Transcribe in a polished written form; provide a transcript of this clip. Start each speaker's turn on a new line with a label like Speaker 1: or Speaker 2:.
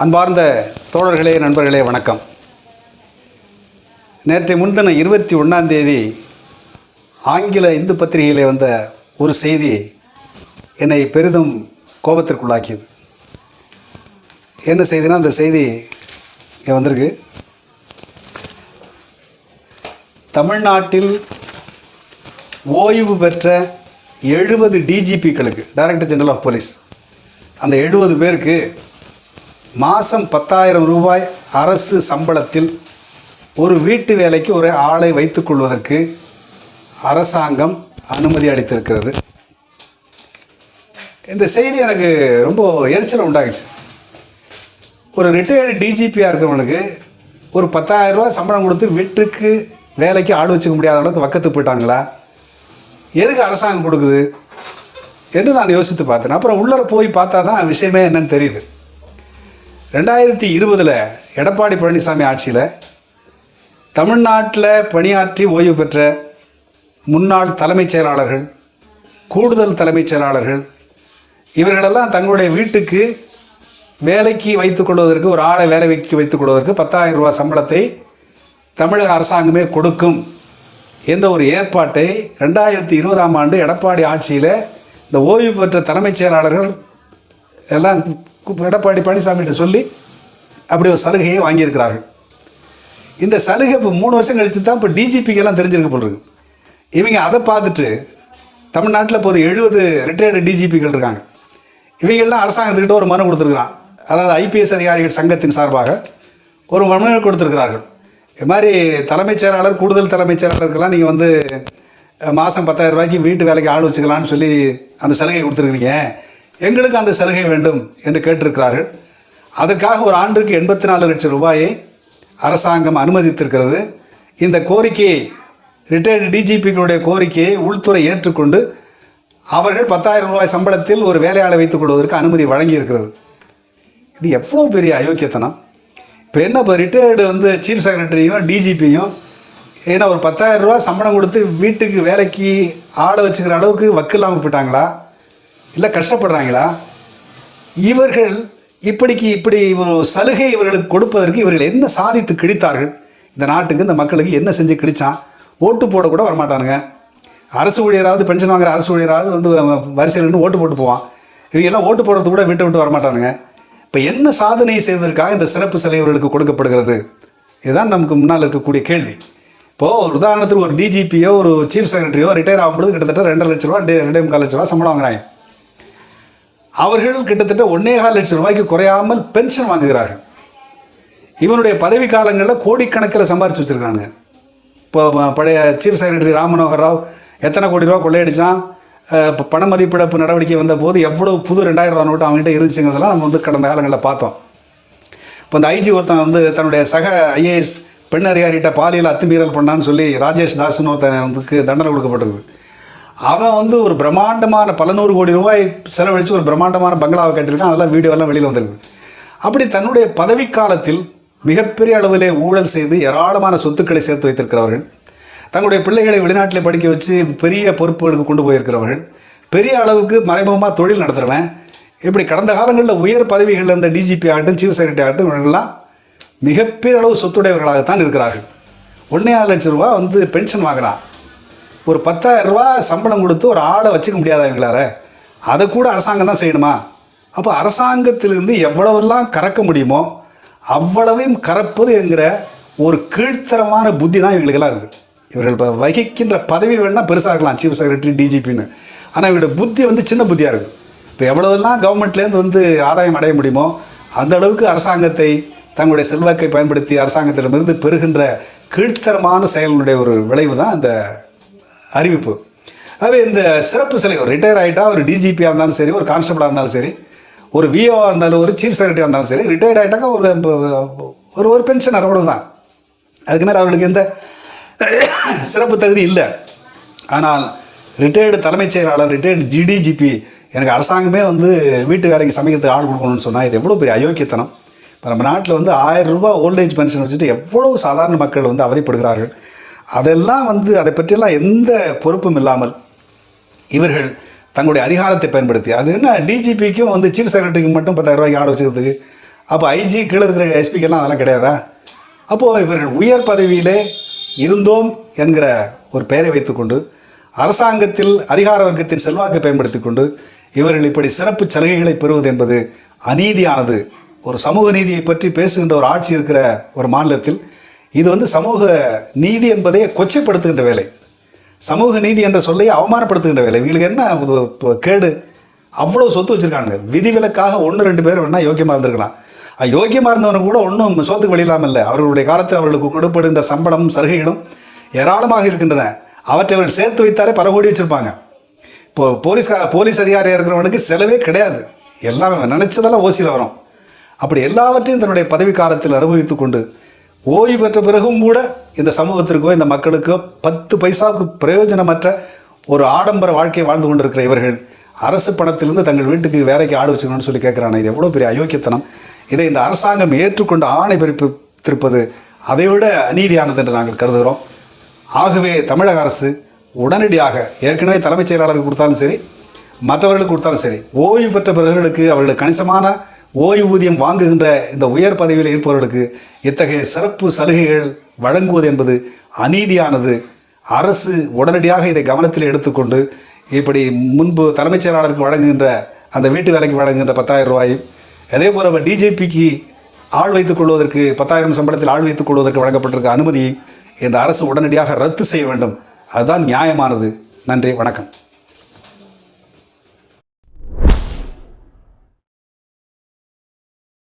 Speaker 1: அன்பார்ந்த தோழர்களே, நண்பர்களே, வணக்கம். நேற்றை முன்தின 21 ஆங்கில இந்து பத்திரிகையிலே வந்த ஒரு செய்தி என்னை பெரிதும் கோபத்திற்குள்ளாக்கியது. என்ன செய்தினா, அந்த செய்தி வந்திருக்கு. தமிழ்நாட்டில் ஓய்வு பெற்ற 70 டிஜிபிக்களுக்கு, டைரக்டர் ஜெனரல் ஆஃப் போலீஸ், அந்த 70 பேருக்கு மாதம் 10,000 ரூபாய் அரசு சம்பளத்தில் ஒரு வீட்டு வேலைக்கு ஒரு ஆளை வைத்துக்கொள்வதற்கு அரசாங்கம் அனுமதி அளித்திருக்கிறது. இந்த செய்தி எனக்கு ரொம்ப எரிச்சலை உண்டாகிச்சு. ஒரு ரிட்டையர்டு டிஜிபியாக இருக்கிறவனுக்கு ஒரு 10,000 ரூபா சம்பளம் கொடுத்து வீட்டுக்கு வேலைக்கு ஆள் வச்சுக்க முடியாத அளவுக்கு வக்கத்துக்கு போயிட்டாங்களா? எதுக்கு அரசாங்கம் கொடுக்குது என்று நான் யோசித்து பார்த்தேன். அப்புறம் உள்ளர போய் பார்த்தா தான் விஷயமே என்னன்னு தெரியுது. 2020 எடப்பாடி பழனிசாமி ஆட்சியில் தமிழ்நாட்டில் பணியாற்றி ஓய்வு பெற்ற முன்னாள் தலைமைச் செயலாளர்கள், கூடுதல் தலைமைச் செயலாளர்கள், இவர்களெல்லாம் தங்களுடைய வீட்டுக்கு வேலைக்கு வைத்துக்கொள்வதற்கு, ஒரு ஆளை வேலைக்கு வைத்துக்கொள்வதற்கு 10,000 ரூபா சம்பளத்தை தமிழக அரசாங்கமே கொடுக்கும் என்ற ஒரு ஏற்பாட்டை 2020ஆம் ஆண்டு எடப்பாடி ஆட்சியில் இந்த ஓய்வு பெற்ற தலைமைச் செயலாளர்கள் எல்லாம் எடப்பாடி பழனிசாமிகிட்ட சொல்லி அப்படி ஒரு சலுகையை வாங்கியிருக்கிறார்கள். இந்த சலுகை இப்போ 3 வருஷம் கழித்து தான் இப்போ டிஜிபிக்கெல்லாம் தெரிஞ்சிருக்க போடுறது. இவங்க அதை பார்த்துட்டு தமிழ்நாட்டில் இப்போது 70 ரிட்டையர்டு டிஜிபிகள் இருக்காங்க. இவங்கெல்லாம் அரசாங்கத்துக்கிட்ட ஒரு மனு கொடுத்துருக்குறான். அதாவது ஐபிஎஸ் அதிகாரிகள் சங்கத்தின் சார்பாக ஒரு மனு கொடுத்துருக்கிறார்கள். இது மாதிரி தலைமைச் செயலாளர், கூடுதல் தலைமைச் செயலாளருக்கெல்லாம் நீங்கள் வந்து மாதம் 10,000 ரூபாய்க்கு வீட்டு வேலைக்கு ஆள் வச்சுக்கலான்னு சொல்லி அந்த சலுகை கொடுத்துருக்குறீங்க, எங்களுக்கு அந்த சலுகை வேண்டும் என்று கேட்டிருக்கிறார்கள். அதற்காக ஒரு ஆண்டுக்கு 84 லட்சம் ரூபாயை அரசாங்கம் அனுமதித்திருக்கிறது. இந்த கோரிக்கையை, ரிட்டையர்டு டிஜிபிகளுடைய கோரிக்கையை உள்துறை ஏற்றுக்கொண்டு அவர்கள் 10,000 ரூபாய் சம்பளத்தில் ஒரு வேலையாளை வைத்துக் கொள்வதற்கு அனுமதி வழங்கியிருக்கிறது. இது எவ்வளோ பெரிய அயோக்கியத்தனம்! இப்போ என்ன, இப்போ ரிட்டையர்டு வந்து சீஃப் செக்ரட்டரியும் டிஜிபியும் ஏன்னா ஒரு 10,000 ரூபா சம்பளம் கொடுத்து வீட்டுக்கு வேலைக்கு ஆளை வச்சுக்கிற அளவுக்கு வக்கு இல்லாமல் போயிட்டாங்களா, இல்லை கஷ்டப்படுறாங்களா? இவர்கள் இப்படி ஒரு சலுகை இவர்களுக்கு கொடுப்பதற்கு இவர்கள் என்ன சாதித்து கிழித்தார்கள்? இந்த நாட்டுக்கு, இந்த மக்களுக்கு என்ன செஞ்சு கிழிச்சான்? ஓட்டு போட கூட வரமாட்டானுங்க. அரசு ஊழியராவது, பென்ஷன் வாங்குற அரசு ஊழியராவது வந்து வரிசையில் நின்று ஓட்டு போட்டு போவான். இவங்கெல்லாம் ஓட்டு போடுறது கூட விட்டு வரமாட்டானுங்க. இப்போ என்ன சாதனை செய்வதற்காக இந்த சிறப்பு சலுகை இவர்களுக்கு கொடுக்கப்படுகிறது? இதுதான் நமக்கு முன்னால் இருக்கக்கூடிய கேள்வி. இப்போது ஒரு உதாரணத்துக்கு ஒரு டிஜிபியோ ஒரு சீஃப் செக்ரட்டரியோ ரிட்டையர் ஆகும்போது கிட்டத்தட்ட 2 லட்ச ரூபா 2,25 லட்ச ரூபா சம்பளம் வாங்குறாங்க. அவர்கள் கிட்டத்தட்ட 1,4 லட்சம் ரூபாய்க்கு குறையாமல் பென்ஷன் வாங்குகிறார்கள். இவனுடைய பதவி காலங்களில் கோடிக்கணக்கில் சம்பாரித்து வச்சுருக்காங்க. இப்போ பழைய சீஃப் செக்ரட்டரி ராம் மனோகர் ராவ் எத்தனை கோடி ரூபா கொள்ளையடித்தான், இப்போ பண மதிப்பிழப்பு நடவடிக்கை வந்த போது எவ்வளோ புது 2,000 ரூபா நோட்டு அவங்ககிட்ட இருந்துச்சுங்கிறதெல்லாம் நம்ம வந்து கடந்த காலங்களில் பார்த்தோம். இப்போ இந்த ஐஜி ஒருத்தன் வந்து தன்னுடைய சக ஐஏஎஸ் பெண் அதிகாரிகிட்ட பாலியல் அத்துமீறல் பண்ணான்னு சொல்லி ராஜேஷ் தாஸ்னு ஒருத்தன் வந்து தண்டனை கொடுக்கப்பட்டிருக்கு. அவன் வந்து ஒரு பிரம்மாண்டமான பல 100 கோடி ரூபாய் செலவழித்து ஒரு பிரம்மாண்டமான பங்களாவை கட்டியிருக்கான். அதெல்லாம் வீடியோவெல்லாம் வெளியில் வந்துருக்கு. அப்படி தன்னுடைய பதவிக்காலத்தில் மிகப்பெரிய அளவிலே ஊழல் செய்து ஏராளமான சொத்துக்களை சேர்த்து வைத்திருக்கிறவர்கள், தங்களுடைய பிள்ளைகளை வெளிநாட்டில் படிக்க வச்சு பெரிய பொறுப்புகளுக்கு கொண்டு போயிருக்கிறவர்கள், பெரிய அளவுக்கு மறைமுகமாக தொழில் நடத்துகிறவன், இப்படி கடந்த காலங்களில் உயர் பதவிகளில் அந்த டிஜிபி ஆகட்டும், சீஃப் செக்ரட்டரி ஆகட்டும், இவர்களெல்லாம் மிகப்பெரிய அளவு சொத்துடையவர்களாகத்தான் இருக்கிறார்கள். 1,4 லட்சம் ரூபா வந்து பென்ஷன் வாங்குகிறான். ஒரு 10,000 ரூபா சம்பளம் கொடுத்து ஒரு ஆளை வச்சுக்க முடியாதா இவங்களார? அதை கூட அரசாங்கம் தான் செய்யணுமா? அப்போ அரசாங்கத்திலிருந்து எவ்வளவெல்லாம் கறக்க முடியுமோ அவ்வளவையும் கறப்பது என்கிற ஒரு கீழ்த்தரமான புத்தி தான் இவங்களுக்கெல்லாம் இருக்குது. இவர்கள் இப்போ வகிக்கின்ற பதவி வேணால் பெருசாக இருக்கலாம், சீஃப் செக்ரட்டரி டிஜிபின்னு. ஆனால் இவருடைய புத்தி வந்து சின்ன புத்தியாக இருக்குது. இப்போ எவ்வளவெல்லாம் கவர்மெண்ட்லேருந்து வந்து ஆதாயம் அடைய முடியுமோ அந்த அளவுக்கு அரசாங்கத்தை, தங்களுடைய செல்வாக்கை பயன்படுத்தி அரசாங்கத்திடமிருந்து பெறுகின்ற கீழ்த்தரமான செயல்களுடைய ஒரு விளைவு தான் இந்த அறிவிப்பு. ஆகவே இந்த சிறப்பு சலுகை, ஒரு ரிட்டையர் ஆகிட்டா ஒரு டிஜிபியாக இருந்தாலும் சரி, ஒரு கான்ஸ்டபிளாக இருந்தாலும் சரி, ஒரு விஓவாக இருந்தாலும், ஒரு சீஃப் செக்ரட்டரியாக இருந்தாலும் சரி, ரிட்டையர்ட் ஆகிட்டாக்கா ஒரு பென்ஷன் அவ்வளவுதான். அதுக்கு மேலே அவர்களுக்கு எந்த சிறப்பு தகுதி இல்லை. ஆனால் ரிட்டையர்டு தலைமைச் செயலாளர், ரிட்டையர்டு டிஜிபி, எனக்கு அரசாங்கமே வந்து வீட்டு வேலைக்கு சமைக்கிறதுக்கு ஆள் கொடுக்கணும்னு சொன்னால் இது எவ்வளோ பெரிய அயோக்கியத்தனம்! இப்போ நம்ம நாட்டில் வந்து 1000 ரூபா ஓல்டேஜ் பென்ஷன் வச்சுட்டு எவ்வளோ சாதாரண மக்கள் வந்து அவதிப்படுகிறார்கள். அதெல்லாம் வந்து அதை பற்றியெல்லாம் எந்த பொறுப்பும் இல்லாமல் இவர்கள் தங்களுடைய அதிகாரத்தை பயன்படுத்தி, அது என்ன டிஜிபிக்கும் வந்து சீஃப் செக்ரட்டரிக்கு மட்டும் 10,000 ரூபாய்க்கு ஆள் வச்சுக்கிறதுக்கு, அப்போ ஐஜி கீழே இருக்கிற எஸ்பிக்கெல்லாம் அதெல்லாம் கிடையாதா? அப்போது இவர்கள் உயர் பதவியிலே இருந்தோம் என்கிற ஒரு பெயரை வைத்துக்கொண்டு அரசாங்கத்தில் அதிகார வர்க்கத்தின் செல்வாக்கை பயன்படுத்தி கொண்டு இவர்கள் இப்படி சிறப்பு சலுகைகளை பெறுவது என்பது அநீதியானது. ஒரு சமூக நீதியை பற்றி பேசுகின்ற ஒரு ஆட்சி இருக்கிற ஒரு மாநிலத்தில் இது சமூக நீதி என்பதை கொச்சைப்படுத்துகின்ற வேலை, சமூக நீதி என்ற சொல்லையை அவமானப்படுத்துகின்ற வேலை. இவங்களுக்கு என்ன கேடு? அவ்வளோ சொத்து வச்சுருக்காங்க. விதிவிலக்காக 1-2 பேர் வேணால் யோக்கியமாக இருந்திருக்கலாம். யோக்கியமாக இருந்தவனுக்கு கூட ஒன்றும் சொத்துக்கு வழியில்லாமல் இல்லை. அவர்களுடைய காலத்தில் அவர்களுக்கு கொடுப்படுகின்ற சம்பளம் சலுகைகளும் ஏராளமாக இருக்கின்றன. அவற்றை அவர்கள் சேர்த்து வைத்தாலே பல கோடி வச்சுருப்பாங்க. இப்போது போலீஸ் அதிகாரியாக இருக்கிறவனுக்கு செலவே கிடையாது. எல்லாமே நினச்சதெல்லாம் ஓசியில் வரும். அப்படி எல்லாவற்றையும் தன்னுடைய பதவி காலத்தில் அனுபவித்து கொண்டு ஓய்வு பெற்ற பிறகும் கூட இந்த சமூகத்திற்கோ இந்த மக்களுக்கோ 10 பைசாவுக்கு பிரயோஜனமற்ற ஒரு ஆடம்பர வாழ்க்கையை வாழ்ந்து கொண்டிருக்கிற இவர்கள் அரசு பணத்திலிருந்து தங்கள் வீட்டுக்கு வேலைக்கு ஆடு வச்சுக்கணும்னு சொல்லி கேட்குறாங்க. இது எவ்வளோ பெரிய அயோக்கியத்தனம்! இதை இந்த அரசாங்கம் ஏற்றுக்கொண்டு ஆணை பிறப்பித்திருப்பது அதைவிட அநீதியானது என்று நாங்கள் கருதுகிறோம். ஆகவே தமிழக அரசு உடனடியாக ஏற்கனவே தலைமைச் செயலாளருக்கு கொடுத்தாலும் சரி, மற்றவர்களுக்கு கொடுத்தாலும் சரி, ஓய்வு பெற்ற பிறர்களுக்கு அவர்களுக்கு கணிசமான ஓய்வூதியம் வாங்குகின்ற இந்த உயர் பதவியில் இருப்பவர்களுக்கு இத்தகைய சிறப்பு சலுகைகள் வழங்குவது என்பது அநீதியானது. அரசு உடனடியாக இதை கவனத்தில் எடுத்துக்கொண்டு இப்படி முன்பு தலைமைச் செயலாளருக்கு வழங்குகின்ற அந்த வீட்டு வேலைக்கு வழங்குகின்ற 10,000 ரூபாயும், அதே போல் டிஜிபிக்கு ஆள் வைத்துக் கொள்வதற்கு 10,000 சம்பளத்தில் ஆள் வைத்துக் கொள்வதற்கு வழங்கப்பட்டிருக்க அனுமதியை இந்த அரசு உடனடியாக ரத்து செய்ய வேண்டும். அதுதான் நியாயமானது. நன்றி, வணக்கம்.